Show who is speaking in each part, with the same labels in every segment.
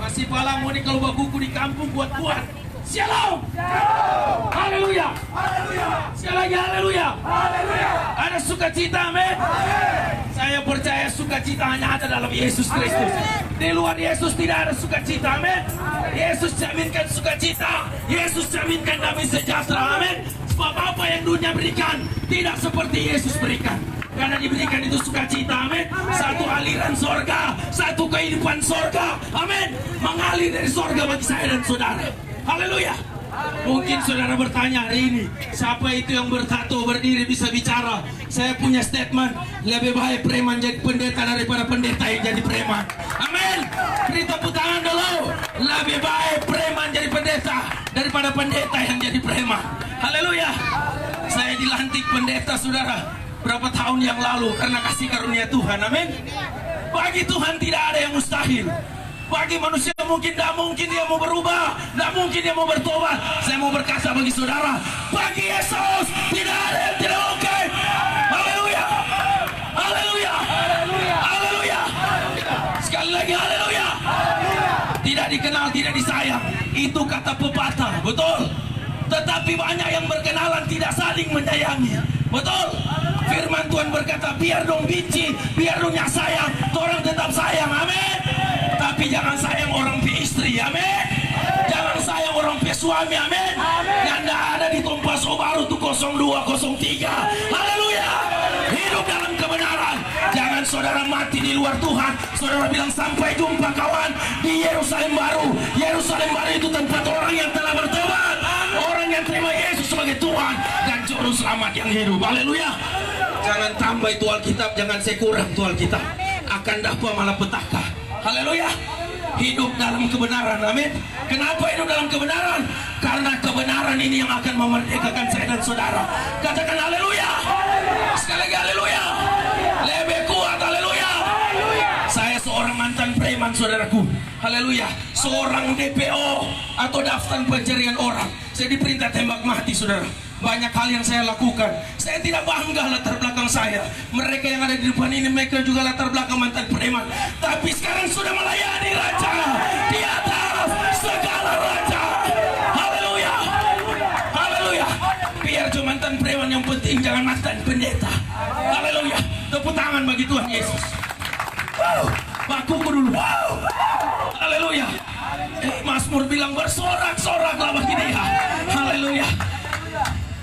Speaker 1: Masih palang mudik kalau bakuku di kampung kuat-kuat. Shalom. Haleluya. Sekali lagi haleluya. Ada sukacita, amin. Saya percaya sukacita hanya ada dalam Yesus Kristus. Di luar Yesus tidak ada sukacita, amin. Yesus jaminkan sukacita. Yesus jaminkan damai sejahtera, amin. Sebab apa yang dunia berikan tidak seperti Yesus berikan. Karena diberikan itu sukacita, amin. Satu aliran sorga, satu kehidupan sorga, amin. Mengalir dari sorga bagi saya dan saudara. Haleluya. Mungkin saudara bertanya hari ini, siapa itu yang bertato berdiri bisa bicara? Saya punya statement, lebih baik preman jadi pendeta daripada pendeta yang jadi preman. Amin. Beri tepuk tangan dulu. Lebih baik preman jadi pendeta daripada pendeta yang jadi preman. Haleluya. Saya dilantik pendeta, saudara, berapa tahun yang lalu karena kasih karunia Tuhan, amin. Bagi Tuhan tidak ada yang mustahil. Bagi manusia mungkin tidak mungkin dia mau berubah, tidak mungkin dia mau bertobat. Saya mau berkata bagi saudara, bagi Yesus tidak ada yang tidak mungkin. Haleluya, haleluya, haleluya. Sekali lagi haleluya. Tidak dikenal, tidak disayang, itu kata pepatah, betul. Tetapi banyak yang berkenalan tidak saling menyayangi, betul. Firman Tuhan berkata, biar dong benci, biar dong sayang, orang tetap sayang, amin. Tapi jangan sayang orang pi istri, amin. Jangan sayang orang pi suami, amin. Yang tidak ada di Tompas Baru tuh 0203. Haleluya. Hidup dalam kebenaran. Jangan saudara mati di luar Tuhan. Saudara bilang sampai jumpa kawan di Yerusalem Baru. Yerusalem Baru itu tempat orang yang telah bertobat, orang yang terima Yesus sebagai Tuhan dan juru selamat yang hidup. Haleluya. Jangan tambah itu Alkitab, jangan saya kurang itu Alkitab. Akan dapat malah petaka. Haleluya. Hidup dalam kebenaran, amin. Kenapa hidup dalam kebenaran? Karena kebenaran ini yang akan memerdekakan saya dan saudara. Katakan haleluya. Sekali lagi haleluya. Lebih kuat, haleluya. Saya seorang mantan preman, saudaraku. Haleluya. Seorang DPO atau daftar pencarian orang. Saya diperintah tembak mati, saudara. Banyak hal yang saya lakukan. Saya tidak bangga latar belakang saya. Mereka yang ada di depan ini, mereka juga latar belakang mantan preman. Tapi sekarang sudah melayani Raja di atas segala raja. Haleluya. Haleluya. Biar cuma mantan preman, yang penting jangan mantan pendeta. Haleluya. Tepuk tangan bagi Tuhan Yesus. Bakuku dulu. Haleluya. Mazmur bilang bersorak-soraklah bagi dia. Haleluya.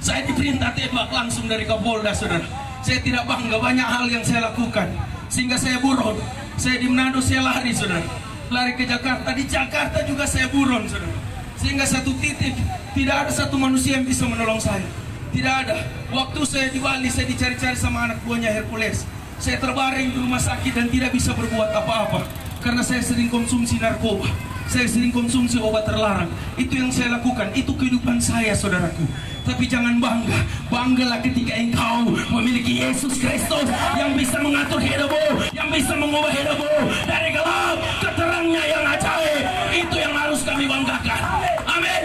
Speaker 1: Saya diperintah tembak langsung dari Kapolda, saudara. Saya tidak bangga, banyak hal yang saya lakukan sehingga saya buron. Saya di Manado saya lari, saudara. Lari ke Jakarta, di Jakarta juga saya buron, saudara. Sehingga satu titik tidak ada satu manusia yang bisa menolong saya. Tidak ada. Waktu saya di Bali, saya dicari-cari sama anak buahnya Hercules. Saya terbaring di rumah sakit dan tidak bisa berbuat apa-apa karena saya sering konsumsi narkoba. Saya sering konsumsi obat terlarang. Itu yang saya lakukan. Itu kehidupan saya, saudaraku. Tapi jangan bangga. Banggalah ketika engkau memiliki Yesus Kristus yang bisa mengatur hidupmu, yang bisa mengubah hidupmu dari gelap ke terangnya yang ajaib. Itu yang harus kami banggakan. Amin.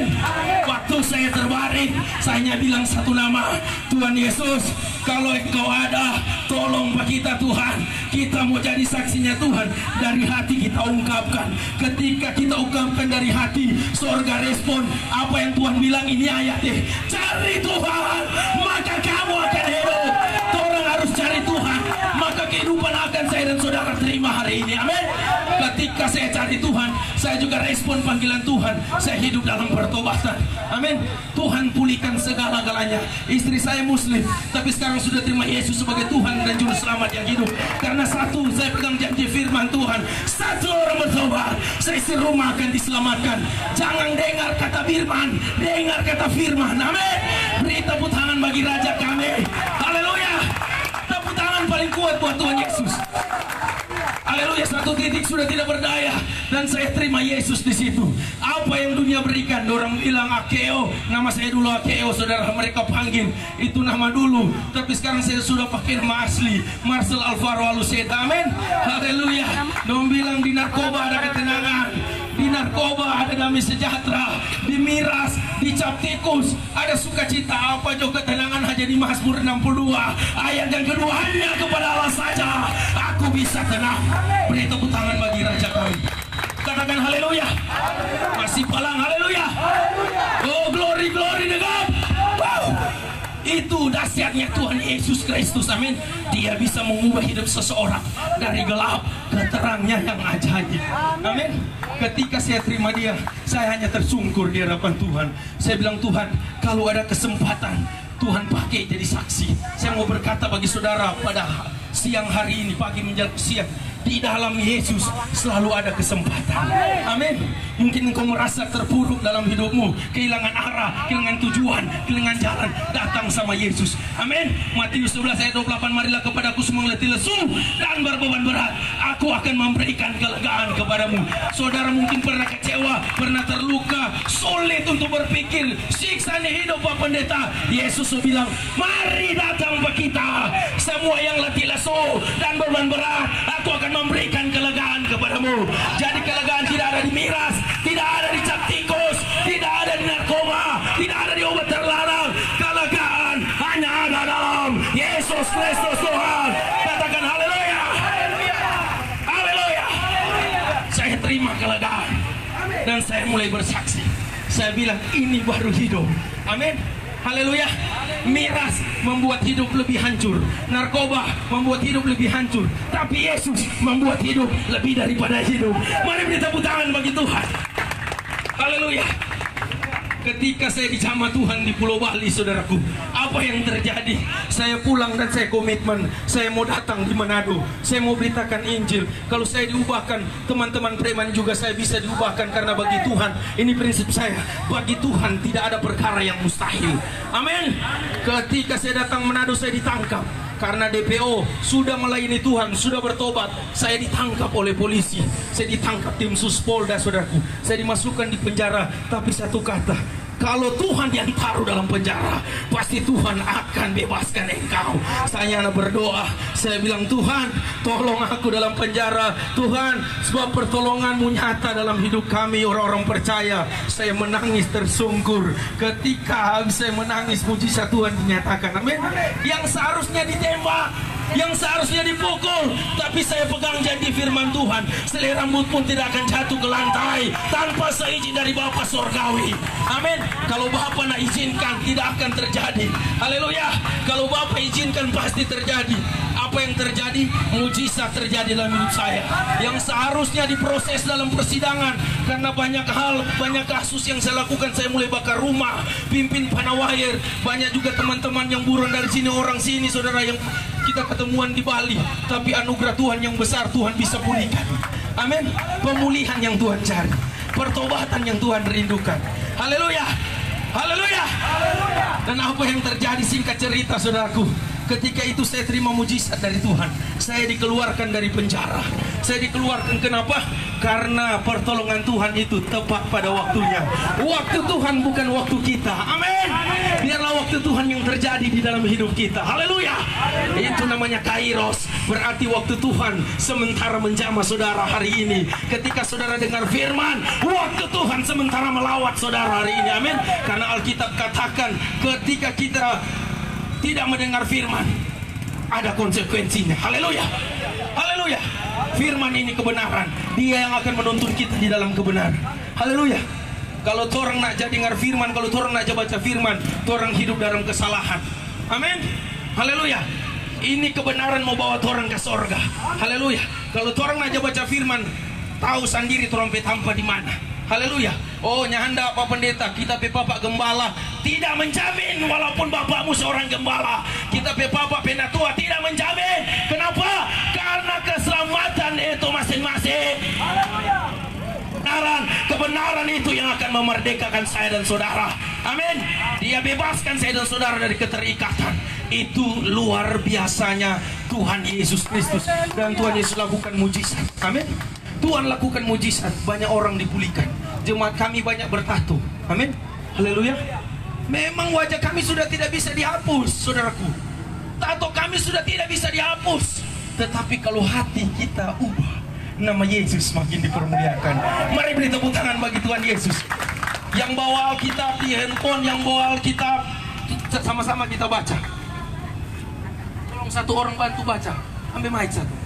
Speaker 1: Waktu saya terbaring, saya hanya bilang satu nama, Tuhan Yesus. Kalau engkau ada, tolong bagi kita Tuhan. Kita mau jadi saksinya Tuhan. Dari hati kita ungkapkan. Ketika kita ungkapkan dari hati, surga respon. Apa yang Tuhan bilang ini ayatnya. Cari Tuhan, maka kamu akan hidup. Orang harus cari Tuhan, maka kehidupan akan saya dan saudara terima hari ini. Amin. Ketika saya cari Tuhan, saya juga respon panggilan Tuhan. Saya hidup dalam pertobatan. Amin. Tuhan pulihkan segala-galanya. Istri saya Muslim, tapi sekarang sudah terima Yesus sebagai Tuhan dan Juru Selamat yang hidup. Karena satu, saya pegang janji firman Tuhan. Satu orang bertobat, seisi rumah akan diselamatkan. Jangan dengar kata firman, dengar kata firman. Amin. Beri tepuk tangan bagi Raja kami. Haleluya. Tepuk tangan paling kuat buat Tuhan Yesus. Haleluya. Satu titik sudah tidak berdaya dan saya terima Yesus di situ. Apa yang dunia berikan, orang bilang Akeo, nama saya dulu Akeo, saudara, mereka panggil itu nama dulu. Tapi sekarang saya sudah pakai nama asli, Marcel Alvaro Aluseta. Amin. Haleluya. Orang bilang di narkoba ada ketenangan, di narkoba ada damai sejahtera, di miras, di cap tikus ada sukacita. Apa juga ketenangan hanya di Mazmur 62 ayat yang kedua, hanya kepada Allah saja aku bisa tenang. Beri tepuk tangan bagi Raja kami. Katakan haleluya. Anugerahnya Tuhan Yesus Kristus, amin. Dia bisa mengubah hidup seseorang dari gelap ke terangnya yang ajaib, amin. Ketika saya terima dia, saya hanya tersungkur di hadapan Tuhan. Saya bilang, Tuhan, kalau ada kesempatan Tuhan pakai jadi saksi. Saya mau berkata bagi saudara pada siang hari ini, pagi menjelang siang, di dalam Yesus selalu ada kesempatan. Amin. Mungkin engkau merasa terpuruk dalam hidupmu, kehilangan arah, kehilangan tujuan, kehilangan jalan, datang sama Yesus. Amin. Matius 11 ayat 28, marilah kepadaku semua yang letih lesu dan berbeban berat, aku akan memberikan kelegaan kepadamu. Saudara mungkin pernah kecewa, pernah terluka, sulit untuk berpikir, siksa ini hidup Pak Pendeta. Yesus bilang, mari datang ke kita semua yang letih lesu dan beban berat, aku akan memberikan kelegaan kepadamu. Jadi kelegaan tidak ada di miras, tidak ada di cap tikus, tidak ada di narkoba, tidak ada di obat terlarang. Kelegaan hanya ada dalam Yesus Kristus Tuhan. Katakan haleluya. Haleluya. Saya terima kelegaan dan saya mulai bersaksi. Saya bilang ini baru hidup. Amin. Haleluya. Miras membuat hidup lebih hancur, narkoba membuat hidup lebih hancur, tapi Yesus membuat hidup lebih daripada hidup. Mari beri tepuk tangan bagi Tuhan. Haleluya. Ketika saya dijamah Tuhan di Pulau Bali, saudaraku, apa yang terjadi? Saya pulang dan saya komitmen, saya mau datang di Manado, saya mau beritakan Injil. Kalau saya diubahkan, teman-teman preman juga saya bisa diubahkan, karena bagi Tuhan, ini prinsip saya, bagi Tuhan tidak ada perkara yang mustahil. Amin. Ketika saya datang Manado, saya ditangkap karena DPO sudah melayani Tuhan, sudah bertobat. Saya ditangkap oleh polisi, saya ditangkap tim Suspolda, saudaraku. Saya dimasukkan di penjara, tapi satu kata, kalau Tuhan yang taruh dalam penjara, pasti Tuhan akan bebaskan engkau. Saya berdoa, saya bilang, Tuhan, tolong aku dalam penjara. Tuhan, sebab pertolongan-Mu nyata dalam hidup kami orang-orang percaya. Saya menangis tersungkur. Ketika saya menangis, mujizat Tuhan dinyatakan. Amin. Yang seharusnya ditembak, yang seharusnya dipukul, tapi saya pegang janji firman Tuhan, selai rambut pun tidak akan jatuh ke lantai tanpa seizin dari Bapa Sorgawi. Amin. Kalau Bapa nak izinkan, tidak akan terjadi. Haleluya. Kalau Bapa izinkan, pasti terjadi. Apa yang terjadi? Mujizat terjadi dalam hidup saya. Yang seharusnya diproses dalam persidangan, karena banyak hal, banyak kasus yang saya lakukan. Saya mulai bakar rumah, pimpin panawahir. Banyak juga teman-teman yang buron dari sini, orang sini, saudara, yang kita ketemuan di Bali. Tapi anugerah Tuhan yang besar, Tuhan bisa pulihkan. Amin. Pemulihan yang Tuhan cari, pertobatan yang Tuhan rindukan. Haleluya. Haleluya. Dan apa yang terjadi, singkat cerita, saudaraku, ketika itu saya terima mujizat dari Tuhan. Saya dikeluarkan dari penjara. Saya dikeluarkan, kenapa? Karena pertolongan Tuhan itu tepat pada waktunya. Waktu Tuhan bukan waktu kita. Amin. Biarlah waktu Tuhan yang terjadi di dalam hidup kita. Haleluya. Itu namanya kairos. Berarti waktu Tuhan sementara menjamah saudara hari ini. Ketika saudara dengar firman, waktu Tuhan sementara melawat saudara hari ini. Amin. Karena Alkitab katakan, ketika kita tidak mendengar firman, ada konsekuensinya. Haleluya. Haleluya. Firman ini kebenaran. Dia yang akan menuntun kita di dalam kebenaran. Haleluya. Kalau orang nak jadi dengar firman, kalau orang nak baca firman, orang hidup dalam kesalahan. Amin. Haleluya. Ini kebenaran mau bawa orang ke sorga. Haleluya. Kalau orang nak baca firman, tahu sendiri orang petampa di mana. Haleluya. Oh, nyanda Pak Pendeta, kita pe Bapak Gembala tidak menjamin walaupun bapakmu seorang gembala. Kita pe Bapak Penatua tidak menjamin. Kenapa? Karena keselamatan itu masing-masing. Haleluya. Kebenaran itu yang akan memerdekakan saya dan saudara. Amin. Dia bebaskan saya dan saudara dari keterikatan. Itu luar biasanya Tuhan Yesus Kristus. Dan Tuhan Yesus lakukan mujizat. Amin. Tuhan lakukan mujizat, banyak orang dipulihkan. Jemaat kami banyak bertato. Amin. Haleluya. Memang wajah kami sudah tidak bisa dihapus, saudaraku. Tato kami sudah tidak bisa dihapus. Tetapi kalau hati kita ubah, nama Yesus makin dipermuliakan. Mari beri tepuk tangan bagi Tuhan Yesus. Yang bawa Alkitab di handphone, yang bawa Alkitab, sama-sama kita baca. Tolong satu orang bantu baca. Ambil mic satu.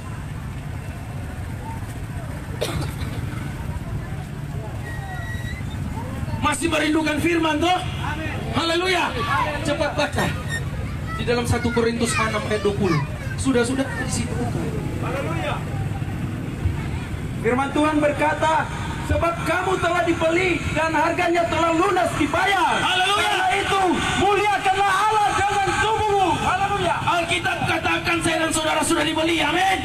Speaker 1: Masih merindukan firman toh? Haleluya. Cepat baca. Di dalam 1 Korintus 6 ayat 20. Sudah di situ bukan?
Speaker 2: Haleluya. Firman Tuhan berkata, sebab kamu telah dibeli dan harganya telah lunas dibayar.
Speaker 1: Haleluya.
Speaker 2: Karena itu muliakanlah Allah dengan tubuhmu. Haleluya.
Speaker 1: Alkitab katakan saya dan saudara sudah dibeli, amin.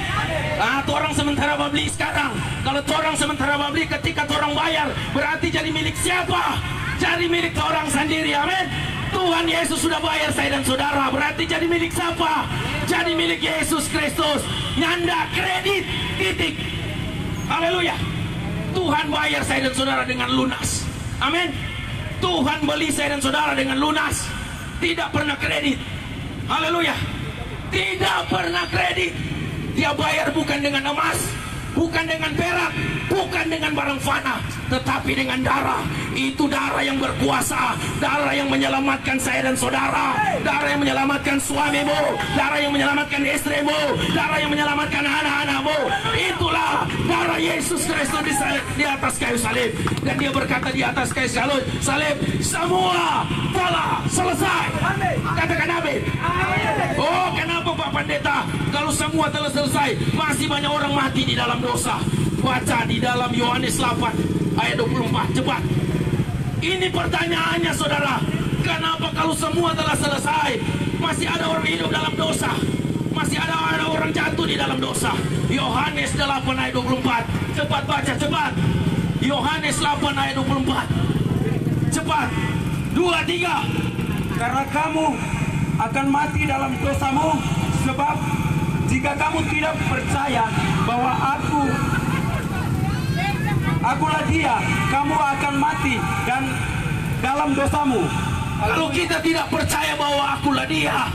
Speaker 1: Ah, orang sementara beli sekarang. Kalau orang sementara beli ketika orang bayar, berarti jadi milik siapa? Jadi milik orang sendiri, amin. Tuhan Yesus sudah bayar saya dan saudara, berarti jadi milik siapa? Jadi milik Yesus Kristus. Nyanda kredit, titik. Haleluya. Tuhan bayar saya dan saudara dengan lunas, amin. Tuhan beli saya dan saudara dengan lunas, tidak pernah kredit. Haleluya. Tidak pernah kredit. Dia bayar bukan dengan emas, bukan dengan perak, bukan dengan barang fana, tetapi dengan darah. Itu darah yang berkuasa, darah yang menyelamatkan saya dan saudara, darah yang menyelamatkan suamimu, darah yang menyelamatkan istrimu, darah yang menyelamatkan anak-anakmu. Itulah darah Yesus Kristus di atas kayu salib. Dan dia berkata di atas kayu salib, semua telah selesai. Katakan amin. Oh, kenapa Pak Pendeta? Kalau semua telah selesai, masih banyak orang mati di dalam dosa. Baca di dalam Yohanes 8 ayat 24, cepat. Ini pertanyaannya saudara, kenapa kalau semua telah selesai masih ada orang hidup dalam dosa, masih ada orang jatuh di dalam dosa? Yohanes 8 ayat 24, cepat baca, cepat. Yohanes 8 ayat 24, cepat. 2, 3.
Speaker 2: Karena kamu akan mati dalam dosamu, sebab jika kamu tidak percaya bahwa akulah dia, kamu akan mati dan dalam dosamu.
Speaker 1: Kalau kita tidak percaya bahwa akulah dia,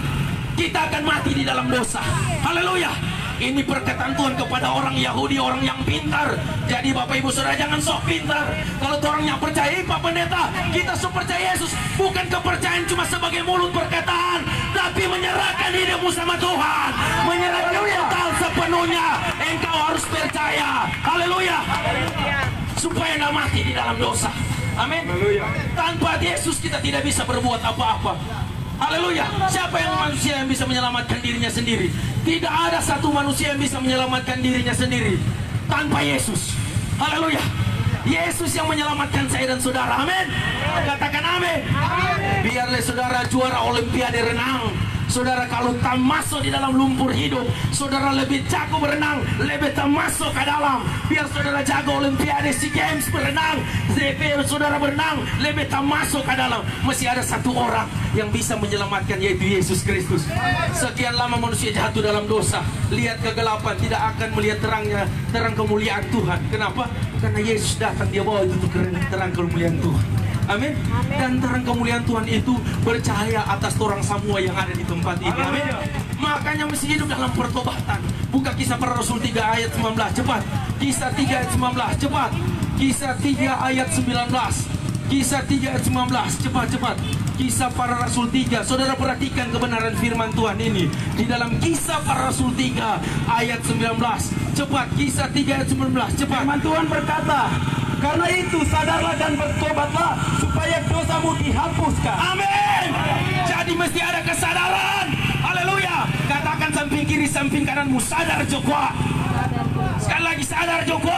Speaker 1: kita akan mati di dalam dosa. Haleluya. Ini perkataan Tuhan kepada orang Yahudi, orang yang pintar. Jadi Bapak Ibu Saudara jangan sok pintar. Kalau orang yang percaya, Pak Pendeta, kita sok percaya Yesus. Bukan kepercayaan cuma sebagai mulut perkataan, tapi menyerahkan hidupmu sama Tuhan. Menyerahkan total sepenuhnya. Engkau harus percaya. Haleluya. Supaya tidak mati di dalam dosa. Amin. Tanpa Yesus kita tidak bisa berbuat apa-apa. Haleluya. Siapa yang manusia yang bisa menyelamatkan dirinya sendiri? Tidak ada satu manusia yang bisa menyelamatkan dirinya sendiri tanpa Yesus. Haleluya. Yesus yang menyelamatkan saya dan saudara. Amin. Katakan amin. Biarlah saudara juara olimpiade renang, saudara kalau tak masuk di dalam lumpur hidup, saudara lebih jago berenang, lebih tak masuk ke dalam. Biar saudara jago olimpiade SEA Games berenang, saudara berenang, lebih tak masuk ke dalam. Masih ada satu orang yang bisa menyelamatkan, yaitu Yesus Kristus. Sekian lama manusia jatuh dalam dosa, lihat kegelapan, tidak akan melihat terang kemuliaan Tuhan. Kenapa? Karena Yesus datang, dia bawa itu terang kemuliaan Tuhan. Amin. Dan terang kemuliaan Tuhan itu bercahaya atas orang semua yang ada di tempat ini. Amin. Makanya mesti hidup dalam pertobatan. Buka Kisah Para Rasul 3 ayat 19, cepat. Kisah 3 ayat 19, cepat. Kisah 3 ayat 19. Kisah 3 ayat 19, cepat. Kisah Para Rasul 3. Saudara perhatikan kebenaran firman Tuhan ini di dalam Kisah Para Rasul 3 ayat 19. Cepat, Kisah 3 ayat 19, cepat.
Speaker 2: Firman Tuhan berkata, karena itu sadarlah dan bertobatlah supaya dosamu dihapuskan.
Speaker 1: Amin. Jadi mesti ada kesadaran. Haleluya. Katakan samping kiri samping kananmu, sadar Joko. Sekali lagi sadar Joko.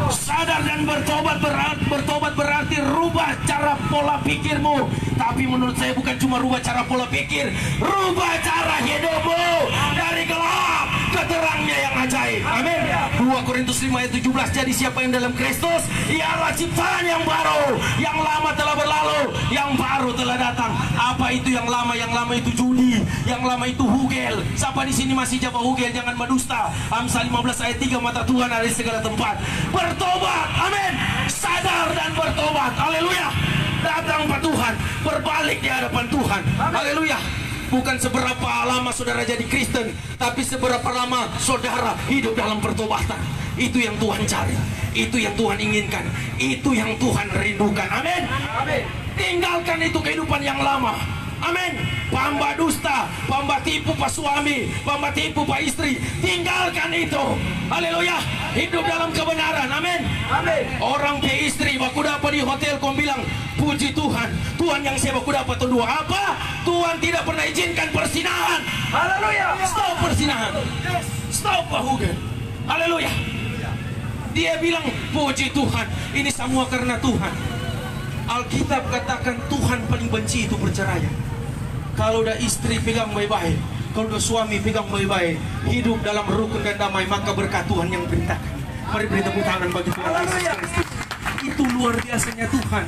Speaker 1: Sadar dan bertobat berarti rubah cara pola pikirmu. Tapi menurut saya bukan cuma rubah cara pola pikir, rubah cara hidupmu dari gelap ke terangnya yang ajaib. Amin. 2 Korintus 5 ayat 17. Jadi siapa yang dalam Kristus, ialah ciptaan yang baru. Yang lama telah berlalu, yang baru telah datang. Apa itu yang lama? Yang lama itu judi, yang lama itu hugel. Siapa di sini masih jawab hugel? Jangan berdusta. Amsal 15 ayat 3, mata Tuhan ada di segala tempat. Bertobat, amin. Sadar dan bertobat. Haleluya. Datang Pak Tuhan, berbalik di hadapan Tuhan. Haleluya. Bukan seberapa lama saudara jadi Kristen, tapi seberapa lama saudara hidup dalam pertobatan. Itu yang Tuhan cari, itu yang Tuhan inginkan, itu yang Tuhan rindukan. Amin. Tinggalkan itu kehidupan yang lama. Amin. Pamba dusta, pamba tipu pak suami, pamba tipu pak istri, tinggalkan itu. Haleluya. Hidup dalam kebenaran. Amin.
Speaker 2: Amin.
Speaker 1: Orang ke istri baku dapat di hotel, kau bilang puji Tuhan, Tuhan yang saya baku dapat dua apa? Tuhan tidak pernah izinkan persinahan.
Speaker 2: Haleluya.
Speaker 1: Stop persinahan. Stop pahugan. Haleluya. Dia bilang puji Tuhan, ini semua karena Tuhan. Alkitab katakan Tuhan paling benci itu perceraian. Kalau udah istri pegang baik-baik, kalau udah suami pegang baik-baik, hidup dalam rukun dan damai, maka berkat Tuhan yang perintahkan. Mari beri tepuk tangan bagi Tuhan Yesus Kristus. Itu luar biasanya Tuhan.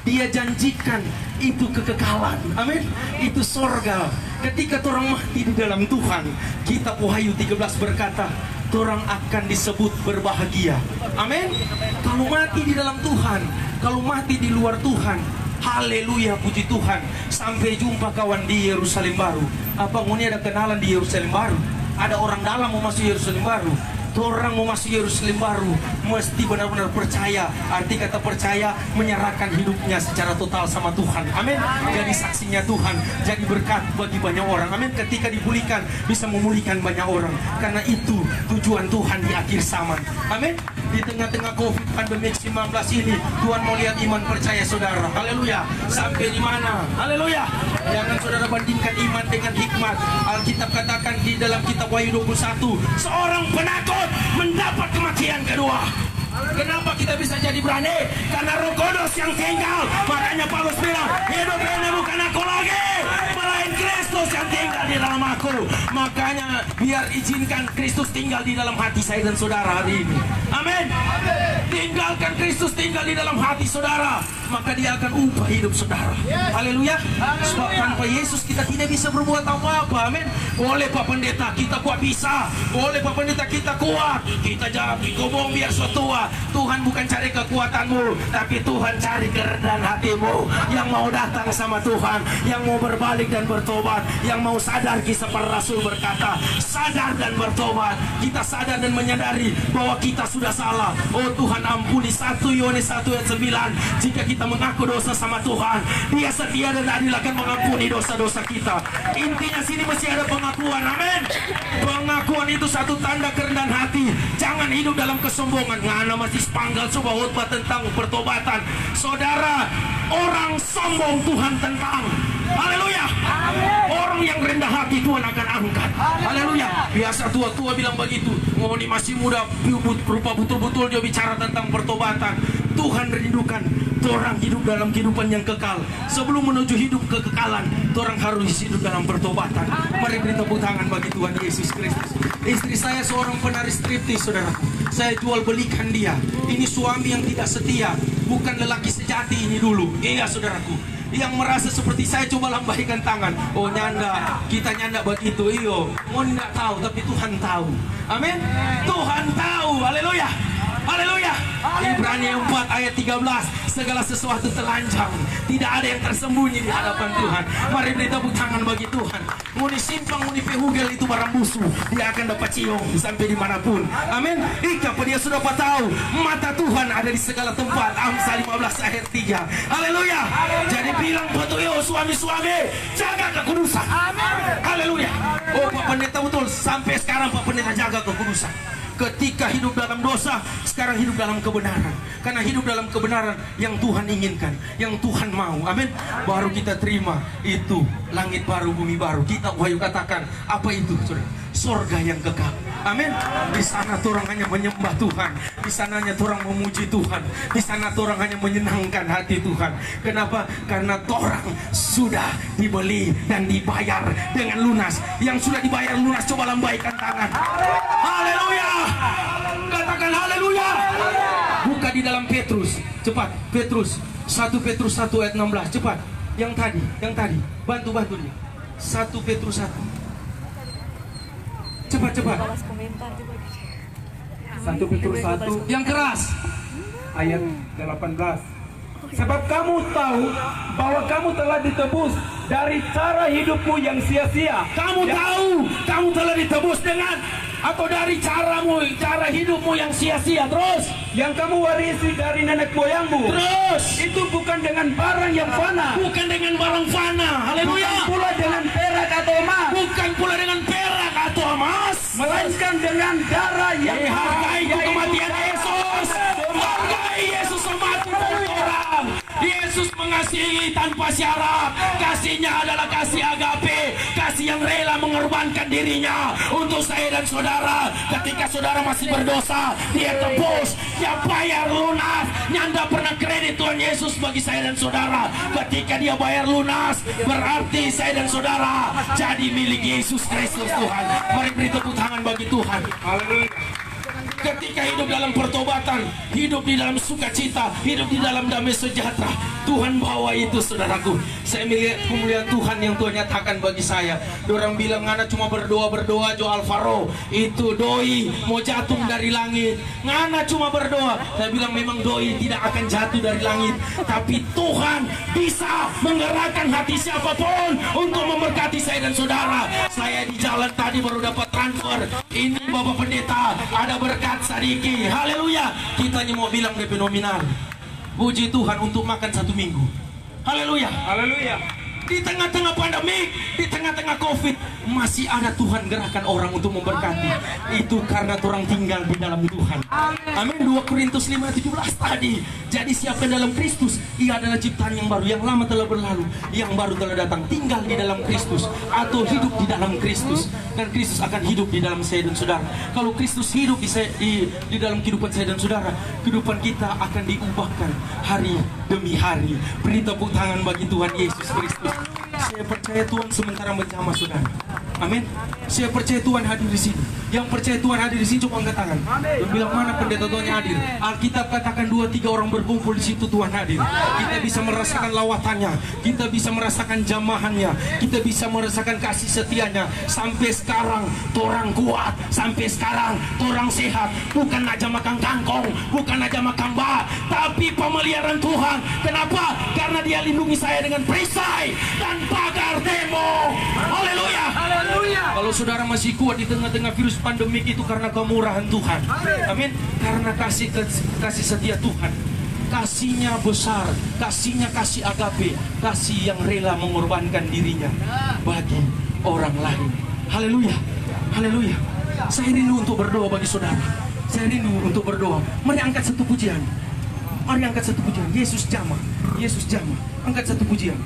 Speaker 1: Dia janjikan itu kekekalan. Amin. Itu sorga. Ketika orang mati di dalam Tuhan, kitab Wahyu 13 berkata, orang akan disebut berbahagia. Amin. Kalau mati di dalam Tuhan, kalau mati di luar Tuhan, haleluya, puji Tuhan. Sampai jumpa kawan di Yerusalem baru. Apa ini ada kenalan di Yerusalem baru? Ada orang dalam mau masuk Yerusalem baru. Orang mau masuk Yerusalem baru mesti benar-benar percaya. Arti kata percaya, menyerahkan hidupnya secara total sama Tuhan. Amin. Jadi saksinya Tuhan, jadi berkat bagi banyak orang. Amin. Ketika dipulihkan, bisa memulihkan banyak orang. Karena itu tujuan Tuhan di akhir zaman. Amin. Di tengah-tengah COVID pandemi 19 ini, Tuhan mau lihat iman percaya saudara. Haleluya. Sampai di mana? Haleluya. Jangan saudara bandingkan iman dengan hikmat. Alkitab katakan di dalam kitab Wahyu 21, seorang penakut mendapat kematian kedua. Kenapa kita bisa jadi berani? Karena Roh Kudus yang tinggal. Makanya Paulus bilang, hidup ini bukan aku lagi, melainkan Kristus yang tinggal di dalam aku. Makanya biar izinkan Kristus tinggal di dalam hati saya dan saudara hari ini. Amin. Tinggalkan Kristus tinggal di dalam hati saudara, maka dia akan ubah hidup saudara. Haleluya. Sebab tanpa Yesus kita tidak bisa berbuat apa-apa. Amin. Boleh Pak Pendeta kita kuat bisa, boleh Pak Pendeta kita kuat, kita jadi gobong biar setua. Tuhan bukan cari kekuatanmu, tapi Tuhan cari kerendahan hatimu yang mau datang sama Tuhan, yang mau berbalik dan bertobat, yang mau sadar. Kisah para Rasul berkata, sadar dan bertobat. Kita sadar dan menyadari bahwa kita sudah salah. Oh Tuhan ampuni. 1 Yohanes 1 ayat 9. Jika kita mengaku dosa sama Tuhan, Dia setia dan adil akan mengampuni dosa-dosa kita. Intinya sini mesti ada pengakuan. Amin. Pengakuan itu satu tanda kerendahan hati. Jangan hidup dalam kesombongan. Ngana masih sepanggal coba khotbah tentang pertobatan. Saudara, orang sombong Tuhan tentang. Haleluya. Orang yang rendah hati Tuhan akan angkat. Haleluya. Biasa tua-tua bilang begitu. Oh ini masih muda, berupa betul-betul dia bicara tentang pertobatan. Tuhan rindukan orang hidup dalam kehidupan yang kekal. Sebelum menuju hidup kekekalan, orang harus hidup dalam pertobatan. Mari beri tepuk tangan bagi Tuhan Yesus Kristus. Istri saya seorang penari striptis, saudara. Saya jual belikan dia. Ini suami yang tidak setia, bukan lelaki sejati ini dulu. Iya saudaraku, yang merasa seperti saya coba lambaikan tangan. Oh nyanda, kita nyanda begitu. Iyo, mau tidak tahu, tapi Tuhan tahu. Amin. Tuhan tahu. Haleluya. Haleluya. Ibrani 4 ayat 13. Segala sesuatu telanjang, tidak ada yang tersembunyi di hadapan Tuhan. Mari beri tepuk tangan bagi Tuhan. Muni simpang, muni pehugel itu barang musuh, dia akan dapat cium sampai dimanapun. Amin. Ika dia sudah tahu mata Tuhan ada di segala tempat. Amsal 15 ayat 3. Haleluya. Jadi bilang betul suami-suami, jaga kekudusan. Haleluya. Oh Pak Pendeta betul, sampai sekarang Pak Pendeta jaga kekudusan. Ketika hidup dalam dosa, sekarang hidup dalam kebenaran. Karena hidup dalam kebenaran yang Tuhan inginkan, yang Tuhan mau. Amin. Baru kita terima itu langit baru, bumi baru. Kita Wahyu katakan, apa itu? Sorga yang kekal. Amin. Di sana orang hanya menyembah Tuhan. Di sananya orang memuji Tuhan. Di sana orang hanya menyenangkan hati Tuhan. Kenapa? Karena orang sudah dibeli dan dibayar dengan lunas. Yang sudah dibayar lunas, coba lambaikan tangan. Haleluya. Katakan haleluya. Buka di dalam Petrus. Cepat, Petrus 1 Petrus 1 ayat 16. Cepat. Yang tadi. Bantu dia. 1 Petrus 1. Cepat.
Speaker 2: 1 Petrus 1
Speaker 1: yang keras
Speaker 2: ayat 18. Sebab kamu tahu bahwa kamu telah ditebus dari cara hidupmu yang sia-sia.
Speaker 1: Kamu tahu kamu telah ditebus dengan atau dari cara hidupmu yang sia-sia. Terus
Speaker 2: yang kamu warisi dari nenek moyangmu.
Speaker 1: Terus
Speaker 2: itu bukan dengan barang yang fana.
Speaker 1: Bukan dengan barang fana. Haleluya.
Speaker 2: Bukan pula dengan perak atau emas.
Speaker 1: Bukan pula dengan perak atau emas.
Speaker 2: Melainkan dengan darah yang
Speaker 1: hargai kematian Yesus. Hargai Yesus mati untuk orang. Yesus mengasihi tanpa syarat. Kasihnya adalah kasih agape, kasih yang rela mengorbankan dirinya untuk saya dan saudara. Ketika saudara masih berdosa, dia tebus, dia bayar lunas. Nyanda pernah kredit Tuhan Yesus bagi saya dan saudara. Ketika dia bayar lunas, berarti saya dan saudara jadi milik Yesus Kristus Tuhan. Mari beri tepuk tangan bagi Tuhan. Haleluya. Ketika hidup dalam pertobatan, hidup di dalam sukacita, hidup di dalam damai sejahtera, Tuhan bawa itu, saudaraku. Saya melihat kemuliaan Tuhan yang Tuhan nyatakan bagi saya. Orang bilang ngana cuma berdoa Jo Alvaro, itu doi mau jatuh dari langit. Ngana cuma berdoa. Saya bilang memang doi tidak akan jatuh dari langit, tapi Tuhan bisa menggerakkan hati siapapun untuk memberkati saya dan saudara. Saya di jalan tadi baru dapat transfer. Ini Bapak Pendeta, ada berkat sadiki. Haleluya. Kita hanya mau bilang DP nominal. Puji Tuhan untuk makan 1 minggu. Haleluya.
Speaker 2: Haleluya.
Speaker 1: Di tengah-tengah pandemik, di tengah-tengah COVID, masih ada Tuhan gerakan orang untuk memberkati. Itu karena orang tinggal di dalam Tuhan. Amin. 2 Korintus 5:17 tadi. Jadi siapa dalam Kristus, ia adalah ciptaan yang baru. Yang lama telah berlalu, yang baru telah datang. Tinggal di dalam Kristus atau hidup di dalam Kristus. Dan Kristus akan hidup di dalam saya dan saudara. Kalau Kristus hidup di dalam kehidupan saya dan saudara, kehidupan kita akan diubahkan hari demi hari. Beri tepuk tangan bagi Tuhan Yesus Kristus. Saya percaya Tuhan sementara menjamah saudara. Amin. Saya percaya Tuhan hadir di sini. Yang percaya Tuhan hadir di sini coba angkat tangan. Dan bilang mana pendeta Tuhan hadir. Alkitab katakan 2-3 orang berkumpul di situ Tuhan hadir. Kita bisa merasakan lawatannya, kita bisa merasakan jamahannya, kita bisa merasakan kasih setianya. Sampai sekarang torang kuat, sampai sekarang torang sehat. Bukan aja makan kangkong, bukan aja makan bah, tapi pemeliharaan Tuhan. Kenapa? Karena Dia lindungi saya dengan perisai dan pagar demo. Haleluya. Kalau saudara masih kuat di tengah-tengah virus pandemik itu karena kemurahan Tuhan. Amin. Karena kasih setia Tuhan. Kasihnya besar, kasihnya kasih agape, kasih yang rela mengorbankan dirinya bagi orang lain. Haleluya. Haleluya. Saya rindu untuk berdoa bagi saudara. Saya rindu untuk berdoa. Mari angkat satu pujian. Mari angkat satu pujian. Yesus jamah. Yesus jamah. Angkat satu pujian.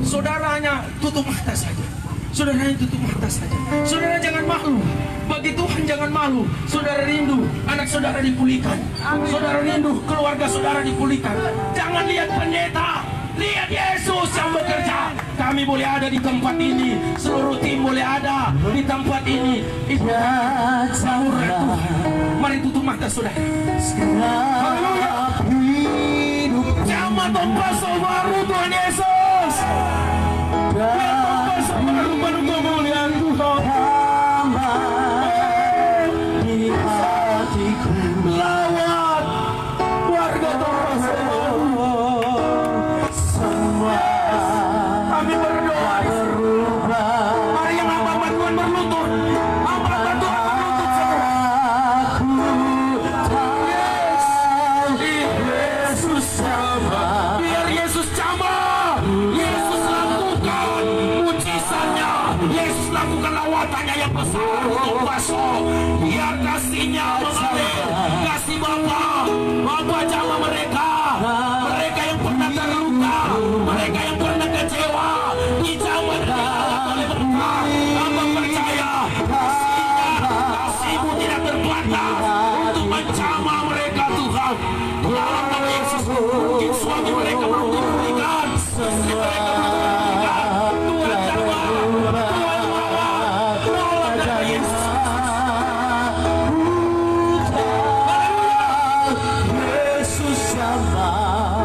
Speaker 1: Saudaranya tutup mata saja. Saudaranya tutup mata saja. Saudara jangan malu. Bagi Tuhan jangan malu. Saudara rindu anak saudara dipulihkan. Saudara rindu keluarga saudara dipulihkan. Jangan lihat pendeta, lihat Yesus yang bekerja. Kami boleh ada di tempat ini, seluruh tim boleh ada di tempat ini. Itulah Tuhan. Mari tutup mata saudara. Haleluya. Jamah tempat baru Tuhan Yesus. Baru kemuliaan Tuhan di hatiku. Lawat warga Tuhan semua. Kami berdoa berubah. Mari yang hamba Tuhan berlutut. Hamba Tuhan berlutut semua. Yesus sama. Biar Yesus sama. Yesus lakukan mujizatnya. Yesus lakukan lawatannya yang besar untuk masuk. Biar kasihnya mengalir. Kasih Bapa jamah mereka. Mereka yang pernah terluka, mereka yang pernah kecewa, dijamah oleh mereka. Hamba percaya kasih-Mu tidak terbatas untuk menjamah mereka Tuhan. Dalam nama Yesus, mungkin suami mereka belum diberikan, istri mereka belum diberikan. Tuhan jamah, Tuhan rawat, dalam nama Yesus.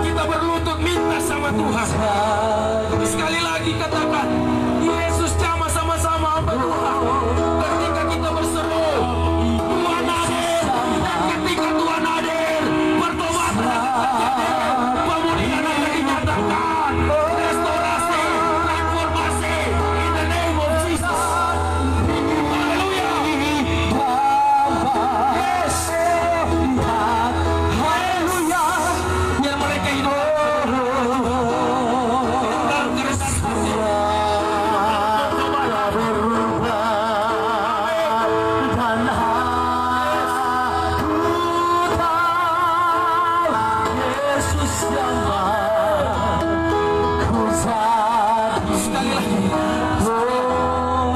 Speaker 1: Kita berlutut minta sama Tuhan. Sekali lagi katakan, Yesus jamah sama-sama hamba Tuhan. Ketika kita berseru, Tuhan hadir. Dan ketika Tuhan hadir, pertobatan akan terjadi, pemulihan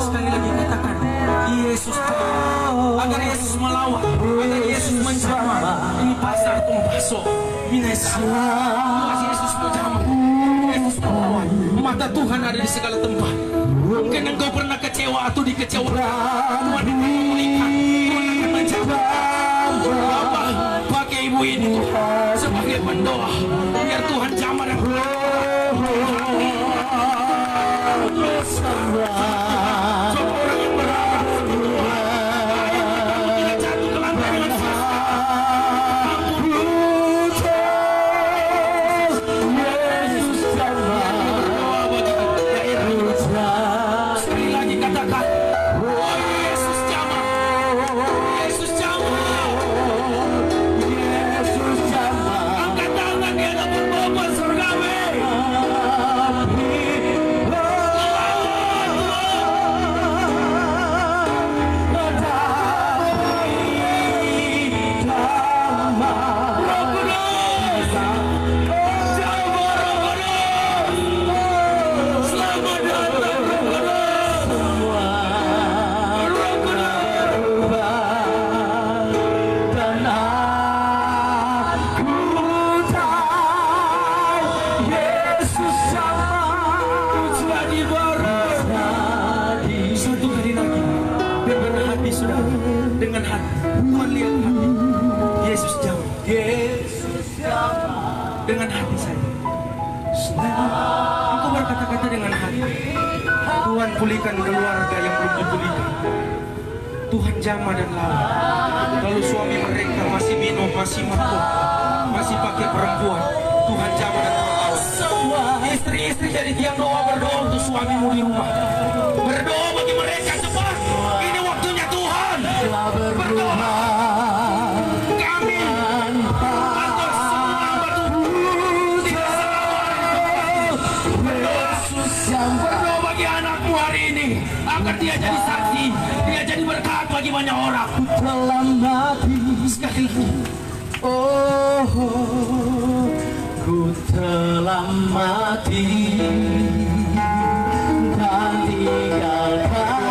Speaker 2: Sekali lagi katakan Yesus, agar Yesus melawan, agar Yesus menjamah. Ini pasar Tumpaso, Yesus menjamah, Yesus melawan. Mata Tuhan ada di segala tempat. Mungkin engkau pernah kecewa atau dikecewakan, Tuhan akan memulihkan, Tuhan akan menjamah. Bapak, pakai ibu ini sebagai pendoa, biar Tuhan jamah dan dengan hati. Tuhan lihat hati. Yesus jawab. Dengan hati saya. Aku berkata-kata dengan hati. Tuhan pulihkan keluarga yang belum dipulihkan. Tuhan jamah dan lawan. Lalu suami mereka masih minum, masih mabuk, masih pakai perempuan. Tuhan jamah dan lawan. Istri-istri jadi tiang doa, berdoa untuk suamimu di rumah. Berdoa bagi mereka cepat. Ini waktunya Tuhan. Berdoa. Kami atau semua batu tidak berdoa bagi anakmu hari ini agar dia jadi saksi, dia jadi berkat bagi banyak orang.
Speaker 3: Telah mati
Speaker 2: Sekali lagi.
Speaker 3: Ku telah mati dan tinggalkan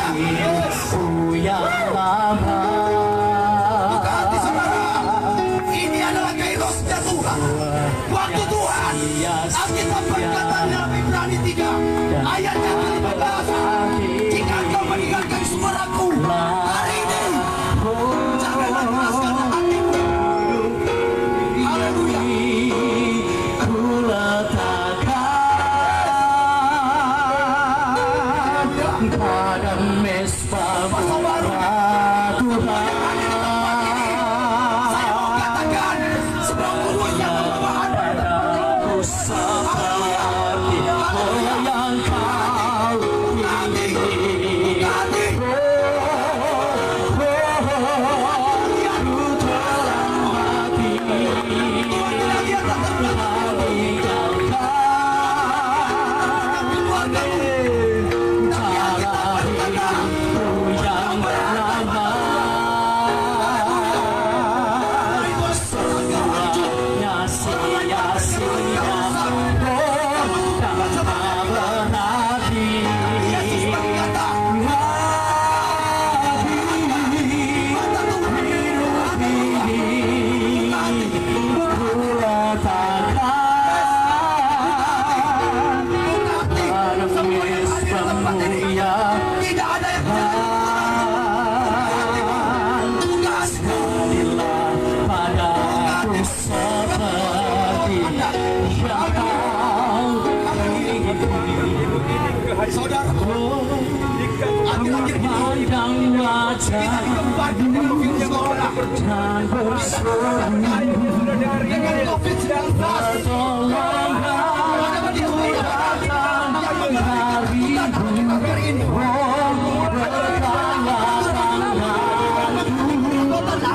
Speaker 3: sakitku yang lama.
Speaker 4: Buka hati saudara, ini adalah kairosnya Tuhan, waktu Tuhan. Alkitab berkata dalam Ibrani 3 ayat yang ke-15, jika kau meninggalkan suaraku hari ini, janganlah keraskan hatimu. Haleluya.
Speaker 3: Ku letakkan pada mesbah Tuhan.
Speaker 4: Saya mau katakan sebelum kurusnya perubahan.
Speaker 3: Ku seperti yang kau pilih.
Speaker 4: Hati.
Speaker 3: Ku telah mati
Speaker 4: Tuhan tidak lihat atas belakang. Yesus berkata, tidak ada yang tugas. Saudaraku, akhir-akhir ini kita kembali menuju sekolah
Speaker 3: dan berseru
Speaker 4: dengan COVID-19. Ada di hari ini.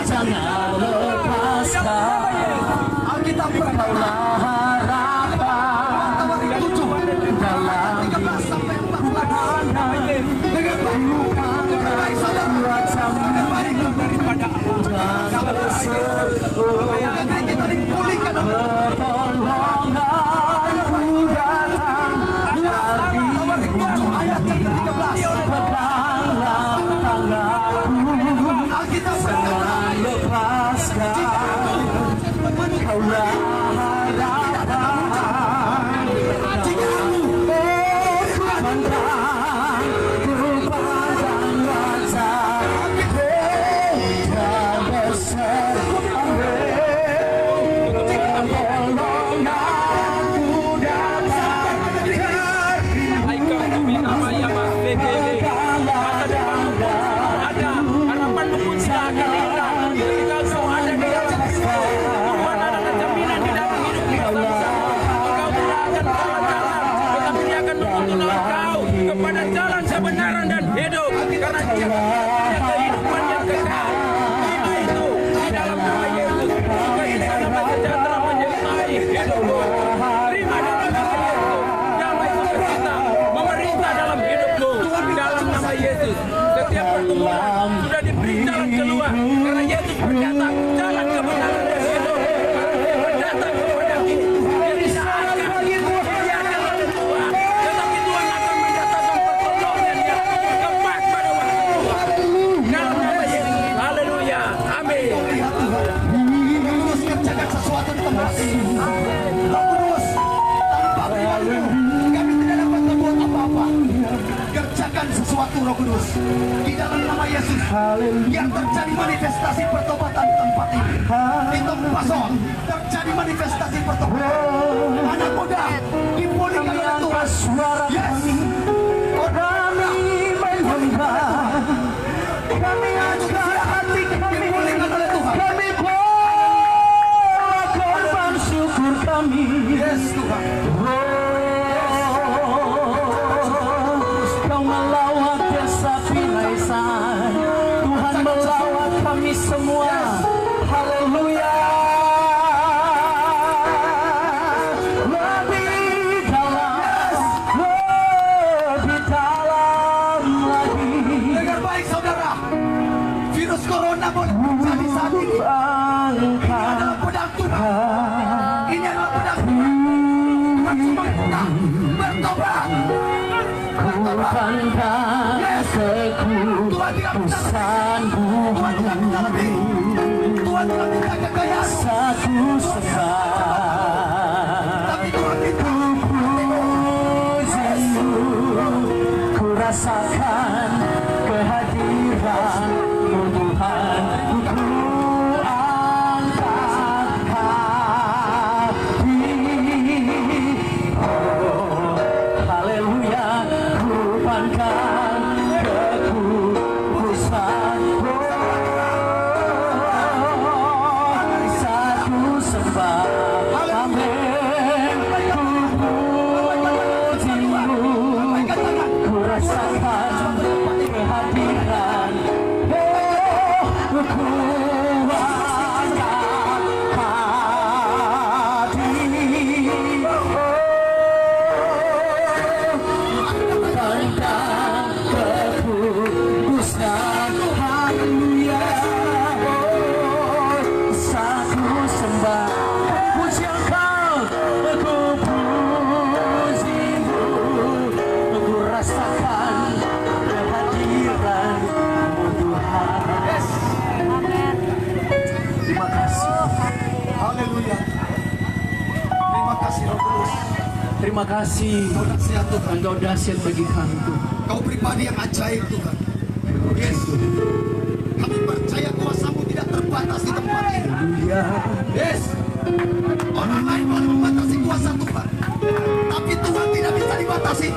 Speaker 3: jangan lepaskan
Speaker 4: Alkitab berkata
Speaker 3: harapan dalam
Speaker 4: 13 sampai 14 dengan baik saudara, dengan baik daripada Allah.
Speaker 1: keluar. Karena Yesus berkata, jalan kebenaran dan hidup. Datang kepadaku. Dia tidak akan membiarkan lalu tua. Tetapi Tuhan akan mendatangkan pertolongan yang keempat pada waktu tua. Dalam nama Yesus. Haleluya. Amin.
Speaker 4: Terus kerjakan sesuatu di tempat ini. Roh Kudus, tanpa pribadimu kami tidak dapat membuat apa-apa. Kerjakan sesuatu Roh Kudus di dalam nama Yesus. Yang terjadi manifestasi pertobatan di tempat ini. Di tempat Son terjadi manifestasi pertobatan. Anak muda dipulihkan oleh Tuhan. Yes.
Speaker 3: Kami angkat hati kami,
Speaker 4: Dipulihkan oleh Tuhan.
Speaker 3: kami bawa korban syukur kami.
Speaker 4: Yes Tuhan.
Speaker 3: Kau melawat desa Pinaisan, Tuhan melawat kami semua. Haleluya. Lebih dalam lagi.
Speaker 4: Dengar baik saudara. Virus corona boleh terjadi saat ini. Ini adalah pedang Tuhan. Ini adalah pedang Tuhan. Tuhan cuma kita bertobat.
Speaker 3: Bukankah kekudusanmu
Speaker 4: Tuhan tidak minta lebih. Tuhan tidak minta kekayaan.
Speaker 3: satu sebab
Speaker 4: Tapi Tuhan minta
Speaker 3: pujimu, ku rasakan kehadiranmu Tuhan, ku angkat hati. Oh, haleluya, ku bangkan kekudusanmu. Satu sebab, amin, ku pujimu, ku rasakan kehadiran. Oh, ku angkat hati. Tentang kekudusan, haleluya. Oh, satu sembah, puji Engkau, ku pujimu, ku rasakan kehadiran-Mu Tuhan. Terima kasih.
Speaker 4: haleluya. Terima kasih Roh Kudus.
Speaker 3: Terima kasih.
Speaker 4: Kau dahsyat Tuhan.
Speaker 3: Engkau dahsyat bagi kami Tuhan.
Speaker 4: Kau pribadi yang ajaib Tuhan. Yes. Kami percaya kuasa-Mu tidak terbatas di tempat ini.
Speaker 3: Haleluya.
Speaker 4: Yes. Orang lain boleh membatasi kuasa Tuhan. Tapi Tuhan tidak bisa dibatasi.